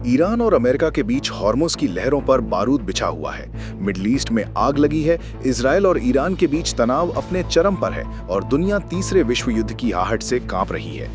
Iran और America के बीच Hormuz की लहरों पर बारूद बिछा हुआ है। मिडल ईस्ट में आग लगी है। इजराइल और ईरान के बीच तनाव अपने चरम पर है और दुनिया तीसरे विश्व युद्ध की आहट से कांप रही है।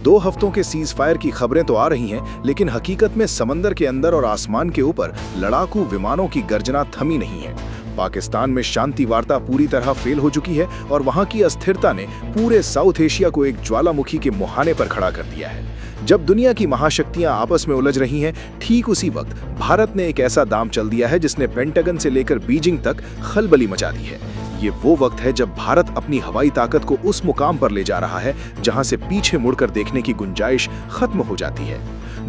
2 हफ्तों के सीज फायर की खबरें तो आ रही हैं, लेकिन हकीकत में समंदर के अंदर और आसमान के ऊपर लड़ाकू विमानों की गर्जना थमी नहीं है। पाकिस्तान में शांति वार्ता पूरी तरह फेल हो चुकी है और वहां की अस्थिरता ने पूरे साउथ एशिया को एक ज्वालामुखी के मुहाने पर खड़ा कर दिया है। जब दुनिया की महाशक्तियां आपस में उलझ रही हैं, ठीक उसी वक्त भारत ने एक ऐसा दांव चल दिया है जिसने पेंटागन से लेकर बीजिंग तक खलबली मचा दी है। ये वो वक्त है जब भारत अपनी हवाई ताकत को उस मुकाम पर ले जा रहा है जहां से पीछे मुड़कर देखने की गुंजाइश खत्म हो जाती है।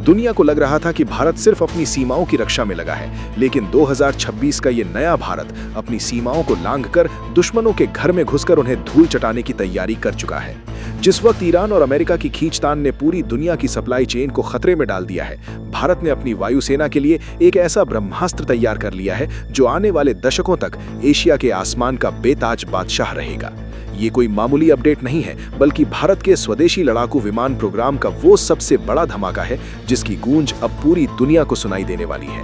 दुनिया को लग रहा था कि भारत सिर्फ अपनी सीमाओं की रक्षा में लगा है, लेकिन 2026 का ये नया भारत अपनी सीमाओं को लांघकर दुश्मनों के घर में घुसकर उन्हें धूल चटाने की तैयारी कर चुका है। जिस वक्त ईरान और अमेरिका की खींचतान ने पूरी दुनिया की सप्लाई चेन को खतरे में डाल दिया है, भारत ने अपनी वायुसेना के लिए एक ऐसा ब्रह्मास्त्र तैयार कर लिया है जो आने वाले दशकों तक एशिया के आसमान का बेताज बादशाह रहेगा। ये कोई मामूली अपडेट नहीं है, बल्कि भारत के स्वदेशी लड़ाकू विमान प्रोग्राम का वो सबसे बड़ा धमाका है जिसकी गूंज अब पूरी दुनिया को सुनाई देने वाली है।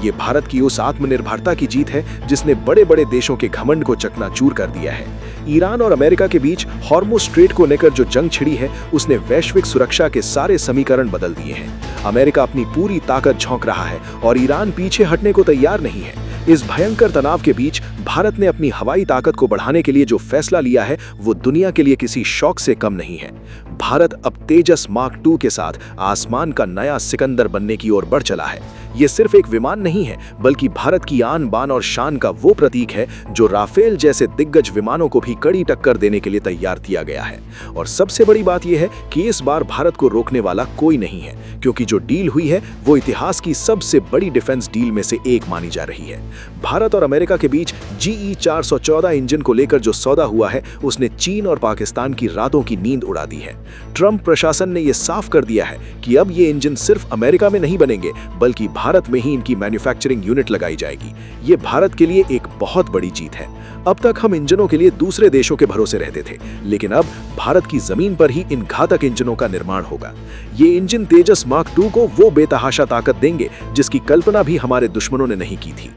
ये भारत की उस आत्मनिर्भरता की जीत है जिसने बड़े बड़े देशों के घमंड को चकनाचूर कर दिया है। ईरान और अमेरिका के बीच हॉर्मुज़ स्ट्रेट को लेकर जो जंग छिड़ी है, उसने वैश्विक सुरक्षा के सारे समीकरण बदल दिए हैं। अमेरिका अपनी पूरी ताकत झोंक रहा है और ईरान पीछे हटने को तैयार नहीं है। इस भयंकर तनाव के बीच भारत ने अपनी हवाई ताकत को बढ़ाने के लिए जो फैसला लिया है, वो दुनिया के लिए किसी शौक से कम नहीं है। भारत अब तेजस मार्क 2 के साथ आसमान का नया सिकंदर बनने की ओर बढ़ चला है। ये सिर्फ एक विमान नहीं है, बल्कि भारत की आन बान और शान का वो प्रतीक है जो राफेल जैसे दिग्गज विमानों को भी कड़ी टक्कर देने के लिए तैयार किया गया है। और सबसे बड़ी बात यह है कि इस बार भारत को रोकने वाला कोई नहीं है, क्योंकि जो डील हुई है वो इतिहास की सबसे बड़ी डिफेंस डील में से एक मानी जा रही है। भारत और अमेरिका के बीच GE 414 इंजन को लेकर जो सौदा हुआ है, उसने चीन और पाकिस्तान की रातों की नींद उड़ा दी है। ट्रंप प्रशासन ने यह साफ कर दिया है कि अब ये इंजन सिर्फ अमेरिका में नहीं बनेंगे, बल्कि भारत में ही इनकी मैन्युफैक्चरिंग यूनिट लगाई जाएगी। ये भारत के लिए एक बहुत बड़ी जीत है। अब तक हम इंजनों के लिए दूसरे देशों के भरोसे रहते थे, लेकिन अब भारत की जमीन पर ही इन घातक इंजनों का निर्माण होगा। ये इंजन तेजस मार्क 2 को वो बेतहाशा ताकत देंगे जिसकी कल्पना भी हमारे दुश्मनों ने नहीं की थी।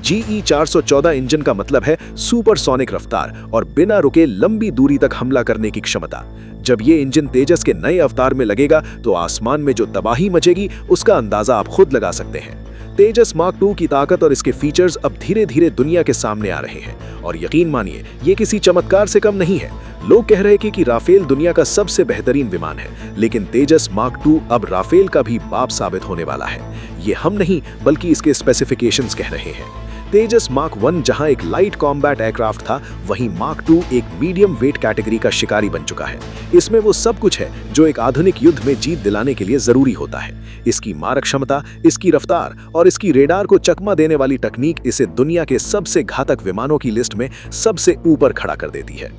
GE 414 इंजन का मतलब है सुपरसोनिक रफ्तार और बिना रुके लंबी दूरी तक हमला करने की क्षमता। जब ये इंजन तेजस के नए अवतार में लगेगा तो आसमान में जो तबाही मचेगी, उसका अंदाजा आप खुद लगा सकते हैं। तेजस मार्क 2 की ताकत और इसके फीचर्स अब धीरे धीरे दुनिया के सामने आ रहे हैं, और यकीन मानिए ये किसी चमत्कार से कम नहीं है। लोग कह रहे हैं कि राफेल दुनिया का सबसे बेहतरीन विमान है, लेकिन तेजस मार्क 2 अब राफेल का भी बाप साबित होने वाला है। ये हम नहीं, बल्कि इसके स्पेसिफिकेशंस कह रहे हैं। तेजस मार्क 1 जहां एक लाइट कॉम्बैट एयरक्राफ्ट था, वहीं मार्क 2 एक मीडियम वेट कैटेगरी का शिकारी बन चुका है। इसमें वो सब कुछ है जो एक आधुनिक युद्ध में जीत दिलाने के लिए जरूरी होता है। इसकी मारक क्षमता, इसकी रफ्तार और इसकी रेडार को चकमा देने वाली तकनीक इसे दुनिया के सबसे घातक विमानों की लिस्ट में सबसे ऊपर खड़ा कर देती है।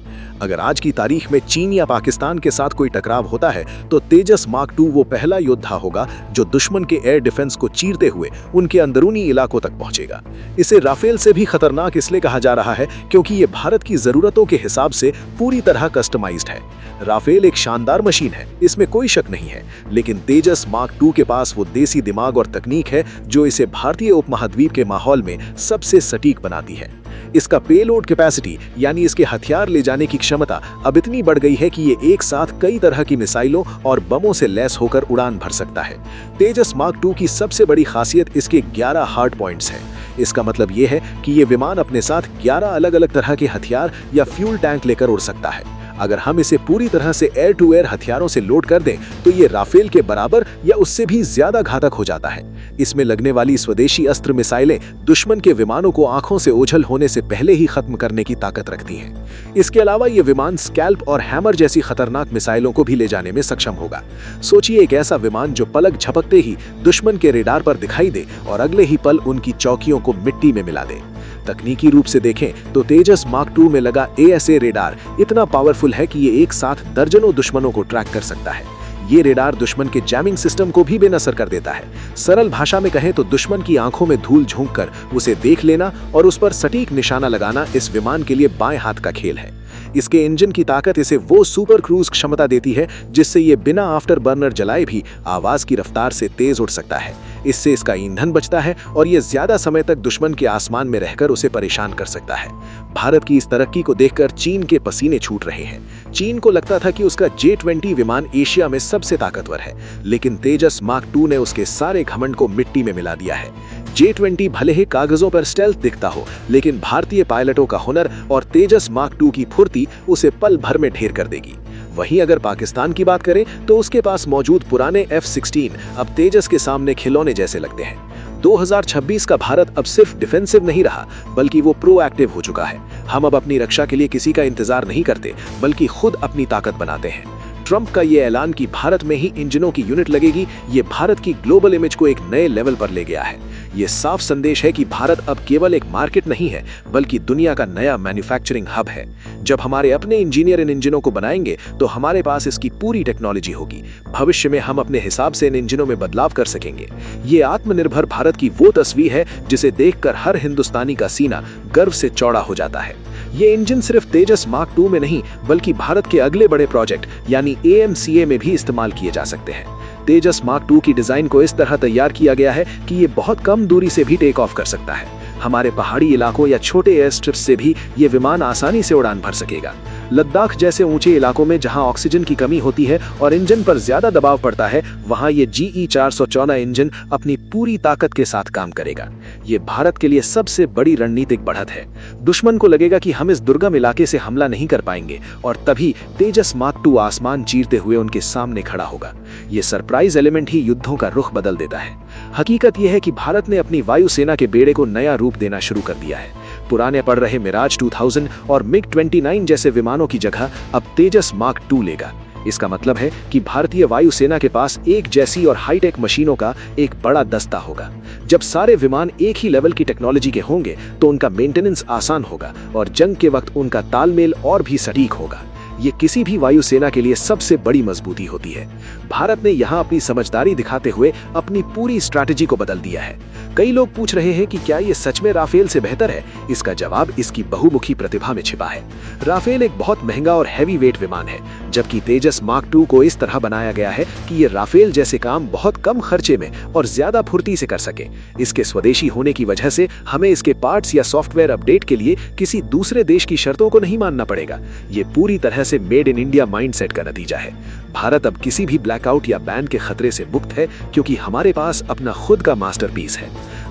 अगर आज की तारीख में चीन या पाकिस्तान के साथ कोई टकराव होता है, तो तेजस मार्क 2 वो पहला योद्धा होगा जो दुश्मन के एयर डिफेंस को चीरते हुए उनके अंदरूनी इलाकों तक पहुंचेगा। इसे राफेल से भी खतरनाक इसलिए कहा जा रहा है क्योंकि ये भारत की जरूरतों के हिसाब से पूरी तरह कस्टमाइज्ड है। राफेल एक शानदार मशीन है, इसमें कोई शक नहीं है, लेकिन तेजस मार्क 2 के पास वो देसी दिमाग और तकनीक है जो इसे भारतीय उपमहाद्वीप के माहौल में सबसे सटीक बनाती है। इसका पेलोड कैपेसिटी, यानी इसके हथियार ले जाने की क्षमता अब इतनी बढ़ गई है कि ये एक साथ कई तरह की मिसाइलों और बमों से लैस होकर उड़ान भर सकता है। तेजस मार्क 2 की सबसे बड़ी खासियत इसके 11 हार्ड पॉइंट्स हैं। इसका मतलब ये है कि ये विमान अपने साथ 11 अलग अलग तरह के हथियार या फ्यूल टैंक लेकर उड़ सकता है। अगर हम इसे पूरी तरह से एयर टू एयर हथियारों से लोड कर दें, तो ये राफेल के बराबर या उससे भी ज्यादा घातक हो जाता है। इसमें लगने वाली स्वदेशी अस्त्र मिसाइलें दुश्मन के विमानों को आंखों से ओझल होने से पहले ही खत्म करने की ताकत रखती हैं। इसके अलावा ये विमान स्कैल्प और हैमर जैसी खतरनाक मिसाइलों को भी ले जाने में सक्षम होगा। सोचिए, एक ऐसा विमान जो पलक झपकते ही दुश्मन के रेडार पर दिखाई दे और अगले ही पल उनकी चौकियों को मिट्टी में मिला दे। तकनीकी रूप से देखें तो तेजस मार्क 2 में लगा ASA रेडार इतना पावरफुल है कि ये एक साथ दर्जनों दुश्मनों को ट्रैक कर सकता है। ये रेडार दुश्मन के जैमिंग सिस्टम को भी बेनसर कर देता है। सरल भाषा में कहें तो दुश्मन की आंखों में धूल झोंककर उसे देख लेना और उस पर सटीक निशाना लगाना इस विमान के लिए बाएं हाथ का खेल है। इसके इंजन की ताकत इसे वो सुपर क्रूज क्षमता देती है जिससे ये बिना आफ्टर बर्नर जलाए भी आवाज की रफ्तार से तेज उड़ सकता है। इससे इसका ईंधन बचता है और ये ज्यादा समय तक दुश्मन के आसमान में रहकर उसे परेशान कर सकता है। भारत की इस तरक्की को देखकर चीन के पसीने छूट रहे हैं। चीन को लगता था कि उसका J-20 विमान एशिया में सबसे ताकतवर है, लेकिन तेजस मार्क 2 ने उसके सारे घमंड को मिट्टी में मिला दिया है। J-20 भले ही कागजों पर स्टेल्थ दिखता हो, लेकिन भारतीय पायलटों का हुनर और तेजस मार्क 2 की फुर्ती उसे पल भर में ढेर कर देगी। वहीं अगर पाकिस्तान की बात करें तो उसके पास मौजूद पुराने F-16 अब तेजस के सामने खिलौने जैसे लगते हैं। 2026 का भारत अब सिर्फ डिफेंसिव नहीं रहा, बल्कि वो प्रोएक्टिव हो चुका है। हम अब अपनी रक्षा के लिए किसी का इंतजार नहीं करते, बल्कि खुद अपनी ताकत बनाते हैं। ट्रंप का ये ऐलान कि भारत में ही इंजनों की यूनिट लगेगी, ये भारत की ग्लोबल इमेज को एक नए लेवल पर ले गया है। ये साफ संदेश है कि भारत अब केवल एक मार्केट नहीं है, बल्कि दुनिया का नया मैन्युफैक्चरिंग हब है। जब हमारे अपने इंजीनियर इन इंजनों को बनाएंगे तो हमारे पास इसकी पूरी टेक्नोलॉजी होगी। भविष्य में हम अपने हिसाब से इन इंजनों में बदलाव कर सकेंगे। ये आत्मनिर्भर भारत की वो तस्वीर है जिसे देखकर हर हिंदुस्तानी का सीना गर्व से चौड़ा हो जाता है। ये इंजन सिर्फ तेजस मार्क 2 में नहीं, बल्कि भारत के अगले बड़े प्रोजेक्ट यानी AMCA में भी इस्तेमाल किए जा सकते हैं। तेजस मार्क 2 की डिजाइन को इस तरह तैयार किया गया है कि ये बहुत कम दूरी से भी टेक ऑफ कर सकता है। हमारे पहाड़ी इलाकों या छोटे एयर स्ट्रिप्स से भी ये विमान आसानी से उड़ान भर सकेगा। लद्दाख जैसे ऊंचे इलाकों में जहां ऑक्सीजन की कमी होती है और इंजन पर ज्यादा दबाव पड़ता है, वहां ये GE 414 इंजन अपनी पूरी ताकत के साथ काम करेगा। ये भारत के लिए सबसे बड़ी रणनीतिक बढ़त है। दुश्मन को लगेगा कि हम इस दुर्गम इलाके से हमला नहीं कर पाएंगे, और तभी तेजस मार्क 2 आसमान चीरते हुए उनके सामने खड़ा होगा। ये सरप्राइज एलिमेंट ही युद्धों का रुख बदल देता है। हकीकत यह है कि भारत ने अपनी वायुसेना के बेड़े को नया रूप देना शुरू कर दिया है। पुराने पड़ रहे मिराज 2000 और MiG-29 जैसे विमानों की जगह अब तेजस मार्क 2 लेगा। इसका मतलब है कि भारतीय वायुसेना के पास एक जैसी और हाईटेक मशीनों का एक बड़ा दस्ता होगा। जब सारे विमान एक ही लेवल की टेक्नोलॉजी के होंगे तो उनका मेंटेनेंस आसान होगा और जंग के वक्त उनका तालमेल और भी सटीक होगा। ये किसी भी वायुसेना के लिए सबसे बड़ी मजबूती होती है। भारत ने यहाँ अपनी समझदारी दिखाते हुए अपनी पूरी स्ट्रैटेजी को बदल दिया है। कई लोग पूछ रहे हैं कि क्या ये सच में राफेल से बेहतर है। इसका जवाब इसकी बहुमुखी प्रतिभा में छिपा है। राफेल एक बहुत महंगा और हैवी वेट विमान है, जबकि तेजस मार्क 2 को इस तरह बनाया गया है कि ये राफेल जैसे काम बहुत कम खर्चे में और ज्यादा फुर्ती से कर सके। इसके स्वदेशी होने की वजह से हमें इसके पार्ट्स या सॉफ्टवेयर अपडेट के लिए किसी दूसरे देश की शर्तों को नहीं मानना पड़ेगा। ये पूरी तरह से मेड इन इंडिया माइंडसेट का नतीजा है। भारत अब किसी भी ब्लैकआउट या बैन के खतरे से मुक्त है, क्योंकि हमारे पास अपना खुद का मास्टरपीस है।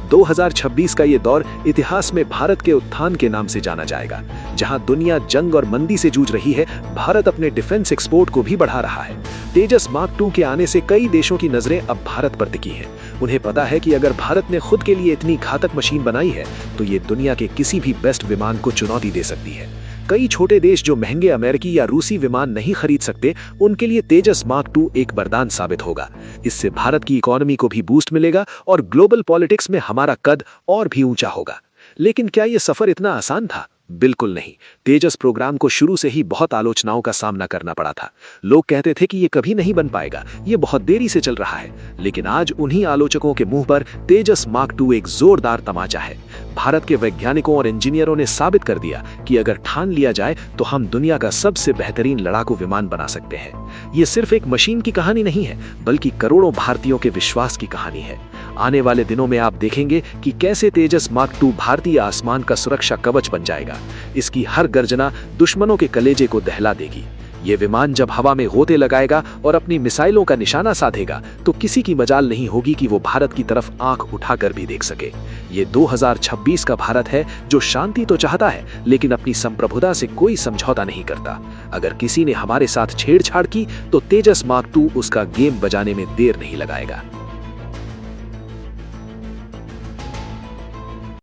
2026 का ये दौर इतिहास में भारत के उत्थान के नाम से जाना जाएगा। जहां दुनिया जंग और मंदी से जूझ रही है, भारत अपने डिफेंस एक्सपोर्ट को भी बढ़ा रहा है। तेजस मार्क 2 के आने से कई देशों की नजरें अब भारत पर टिकी हैं। उन्हें पता है कि अगर भारत ने खुद के लिए इतनी घातक मशीन बनाई है, तो ये दुनिया के किसी भी बेस्ट विमान को चुनौती दे सकती है। कई छोटे देश जो महंगे अमेरिकी या रूसी विमान नहीं खरीद सकते, उनके लिए तेजस मार्क 2 एक वरदान साबित होगा। इससे भारत की इकोनॉमी को भी बूस्ट मिलेगा और ग्लोबल पॉलिटिक्स में हमारा कद और भी ऊंचा होगा। लेकिन क्या यह सफर इतना आसान था? बिल्कुल नहीं। तेजस प्रोग्राम को शुरू से ही बहुत आलोचनाओं का सामना करना पड़ा था। लोग कहते थे कि ये कभी नहीं बन पाएगा, ये बहुत देरी से चल रहा है। लेकिन आज उन्हीं आलोचकों के मुंह पर तेजस मार्क 2 एक जोरदार तमाचा है। भारत के वैज्ञानिकों और इंजीनियरों ने साबित कर दिया कि अगर ठान लिया जाए तो हम दुनिया का सबसे बेहतरीन लड़ाकू विमान बना सकते हैं। ये सिर्फ एक मशीन की कहानी नहीं है, बल्कि करोड़ों भारतीयों के विश्वास की कहानी है। आने वाले दिनों में आप देखेंगे कि कैसे तेजस मार्क 2 भारतीय आसमान का सुरक्षा कवच बन जाएगा। इसकी हर गर्जना दुश्मनों के कलेजे को दहला देगी। ये विमान जब हवा में गोते लगाएगा और अपनी मिसाइलों का निशाना साधेगा, तो किसी की मजाल नहीं होगी कि वो भारत की तरफ आंख उठाकर भी देख सके। ये 2026 का भारत है जो शांति तो चाहता है, लेकिन अपनी संप्रभुता से कोई समझौता नहीं करता। अगर किसी ने हमारे साथ छेड़छाड़ की, तो तेजस मार्क 2 उसका गेम बजाने में देर नहीं लगाएगा।